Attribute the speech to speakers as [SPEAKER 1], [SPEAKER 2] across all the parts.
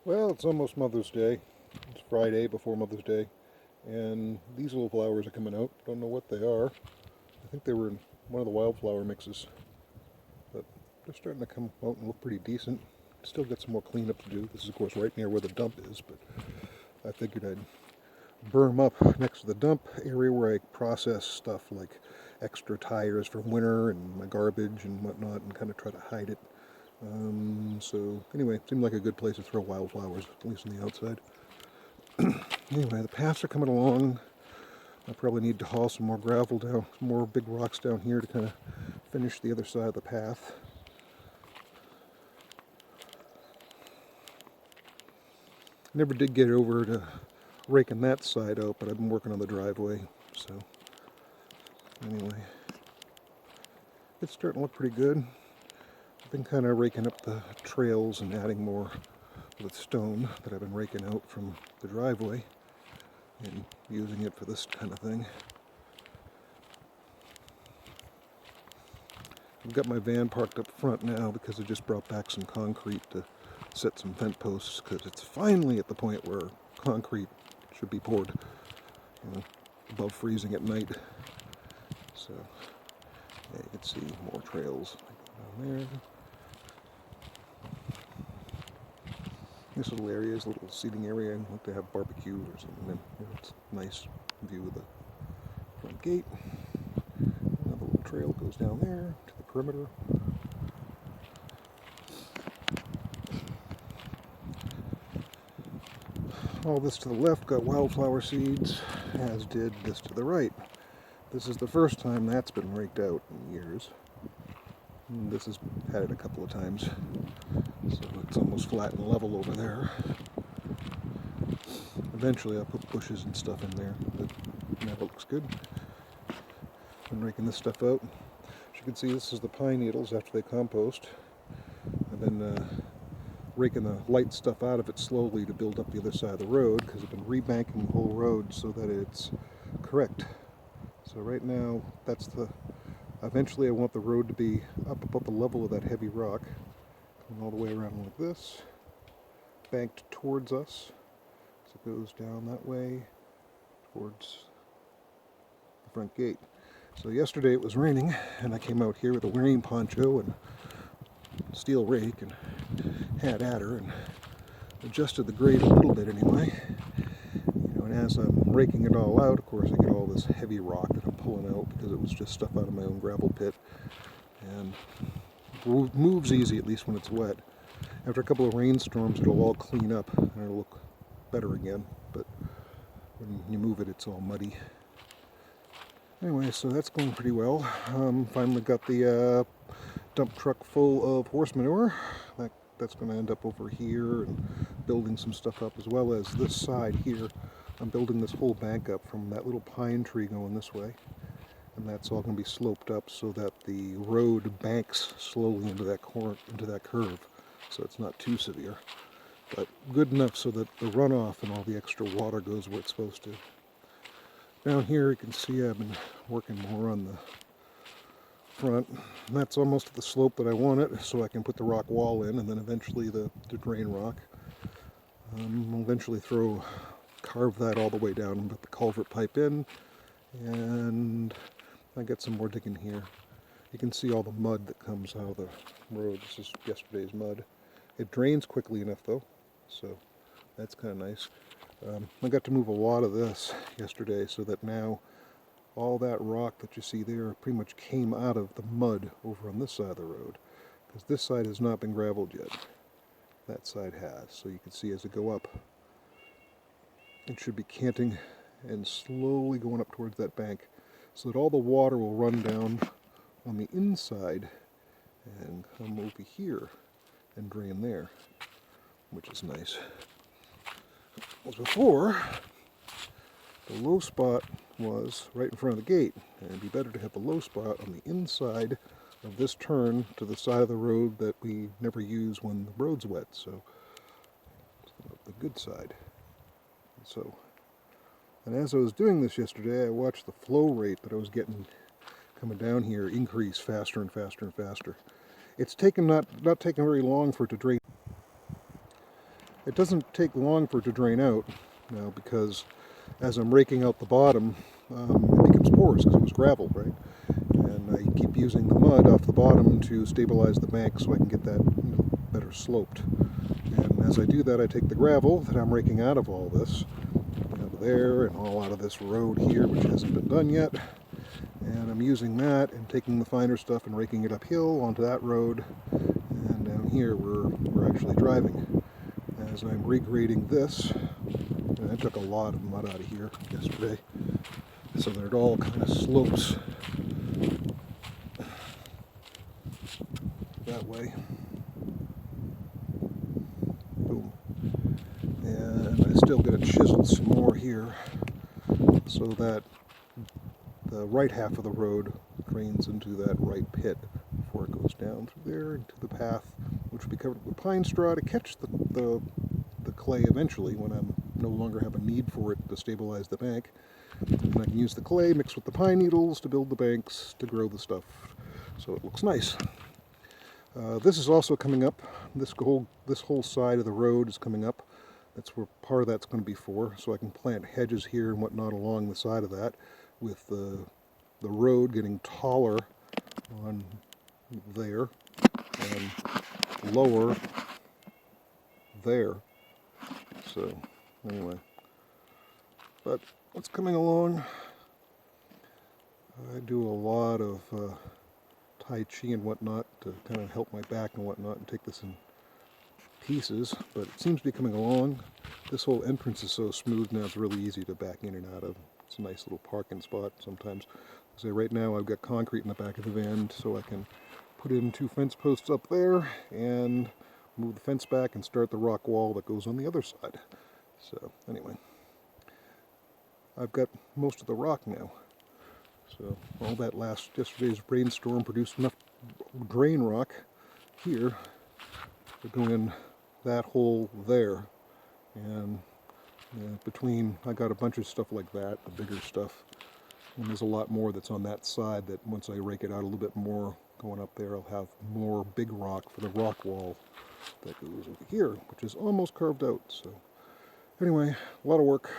[SPEAKER 1] Well, it's almost Mother's Day. It's Friday before Mother's Day, and these little flowers are coming out. Don't know what they are. I think they were in one of the wildflower mixes, but they're starting to come out and look pretty decent. Still got some more cleanup to do. This is, of course, right near where the dump is, but I figured I'd berm up next to the dump area where I process stuff like extra tires for winter and my garbage and whatnot, and kind of try to hide it. So anyway, it seemed like a good place to throw wildflowers, at least on the outside. Anyway, the paths are coming along. I probably need to haul some more gravel down, some more big rocks down here to kind of finish the other side of the path. Never did get over to raking that side out, but I've been working on the driveway, so anyway, it's starting to look pretty good. I've been kind of raking up the trails and adding more with stone that I've been raking out from the driveway and using it for this kind of thing. I've got my van parked up front now because I just brought back some concrete to set some fence posts, because it's finally at the point where concrete should be poured, above freezing at night. So yeah, you can see more trails down there. This little area is a little seating area. I'd like to have barbecue or something. And it's a nice view of the front gate. Another little trail goes down there to the perimeter. All this to the left got wildflower seeds, as did this to the right. This is the first time that's been raked out in years. And this has had it a couple of times, so it's almost flat and level over there. Eventually I'll put bushes and stuff in there, but that looks good. I'm raking this stuff out. As you can see, this is the pine needles after they compost. I've been raking the light stuff out of it slowly to build up the other side of the road, because I've been rebanking the whole road so that it's correct. So right now, eventually I want the road to be up above the level of that heavy rock, coming all the way around like this, banked towards us. So it goes down that way towards the front gate. So yesterday it was raining, and I came out here with a rain poncho and steel rake and had at her and adjusted the grade a little bit anyway. And as I'm raking it all out, of course, I get all this heavy rock that I'm pulling out because it was just stuff out of my own gravel pit, and it moves easy, at least when it's wet. After a couple of rainstorms, it'll all clean up and it'll look better again, but when you move it, it's all muddy. Anyway, so that's going pretty well. Finally got the dump truck full of horse manure. That's going to end up over here and building some stuff up, as well as this side here. I'm building this whole bank up from that little pine tree going this way, and that's all going to be sloped up so that the road banks slowly into that curve, so it's not too severe, but good enough so that the runoff and all the extra water goes where it's supposed to. Down here you can see I've been working more on the front. And that's almost at the slope that I want it, so I can put the rock wall in, and then eventually the drain rock. I'll eventually carve that all the way down and put the culvert pipe in, and I get some more digging here. You can see all the mud that comes out of the road. This is yesterday's mud. It drains quickly enough though, so that's kind of nice. I got to move a lot of this yesterday, so that now all that rock that you see there pretty much came out of the mud over on this side of the road, because this side has not been gravelled yet. That side has. So you can see as I go up, it should be canting and slowly going up towards that bank, so that all the water will run down on the inside and come over here and drain there, which is nice. As before, the low spot was right in front of the gate, and it'd be better to have the low spot on the inside of this turn to the side of the road that we never use when the road's wet, so the good side. And as I was doing this yesterday, I watched the flow rate that I was getting coming down here increase faster and faster and faster. It's taken not taken very long for it to drain. It doesn't take long for it to drain out now, because as I'm raking out the bottom, it becomes porous because it was gravel, right? And I keep using the mud off the bottom to stabilize the bank so I can get that better sloped. And as I do that, I take the gravel that I'm raking out of all this, out of there and all out of this road here, which hasn't been done yet. And I'm using that and taking the finer stuff and raking it uphill onto that road. And down here we're actually driving. As I'm regrading this, and I took a lot of mud out of here yesterday, so that it all kind of slopes that way. Boom. And I still got to chisel some more here so that the right half of the road drains into that right pit before it goes down through there into the path, which will be covered with pine straw to catch the clay eventually when I no longer have a need for it to stabilize the bank. And I can use the clay mixed with the pine needles to build the banks to grow the stuff so it looks nice. This is also coming up. This whole side of the road is coming up. That's where part of that's going to be for, so I can plant hedges here and whatnot along the side of that, with the road getting taller on there and lower there. So anyway, but what's coming along, I do a lot of Tai Chi and whatnot to kind of help my back and whatnot and take this in pieces, but it seems to be coming along. This whole entrance is so smooth now, it's really easy to back in and out of. It's a nice little parking spot sometimes. So right now I've got concrete in the back of the van, so I can put in 2 fence posts up there and move the fence back and start the rock wall that goes on the other side. So anyway, I've got most of the rock now. So all that yesterday's rainstorm produced enough drain rock here to go in that hole there. And between, I got a bunch of stuff like that, the bigger stuff. And there's a lot more that's on that side that once I rake it out a little bit more going up there, I'll have more big rock for the rock wall that goes over here, which is almost carved out. So anyway, a lot of work,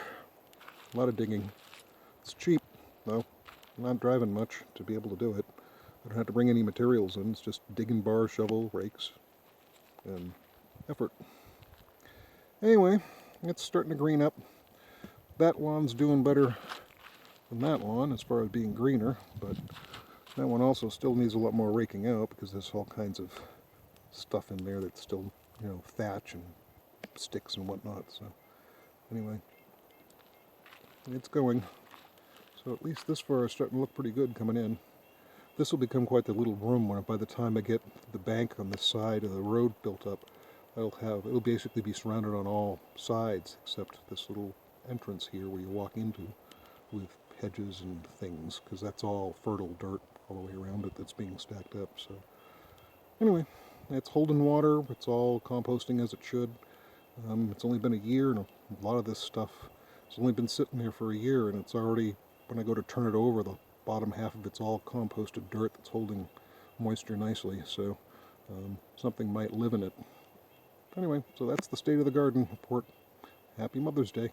[SPEAKER 1] a lot of digging. It's cheap, though. I'm not driving much to be able to do it. I don't have to bring any materials in. It's just digging bar, shovel, rakes, and effort. Anyway, it's starting to green up. That lawn's doing better than that lawn as far as being greener, but that one also still needs a lot more raking out because there's all kinds of stuff in there that's still, thatch and sticks and whatnot. So anyway, it's going. So at least this far is starting to look pretty good coming in. This will become quite the little room when, by the time I get the bank on the side of the road built up, it'll basically be surrounded on all sides except this little entrance here where you walk into with hedges and things, because that's all fertile dirt all the way around it that's being stacked up. So anyway, it's holding water. It's all composting as it should. It's only been a year, and a lot of this stuff has only been sitting there for a year, and it's already, when I go to turn it over, the bottom half of it's all composted dirt that's holding moisture nicely, so something might live in it. Anyway, so that's the state of the garden report. Happy Mother's Day.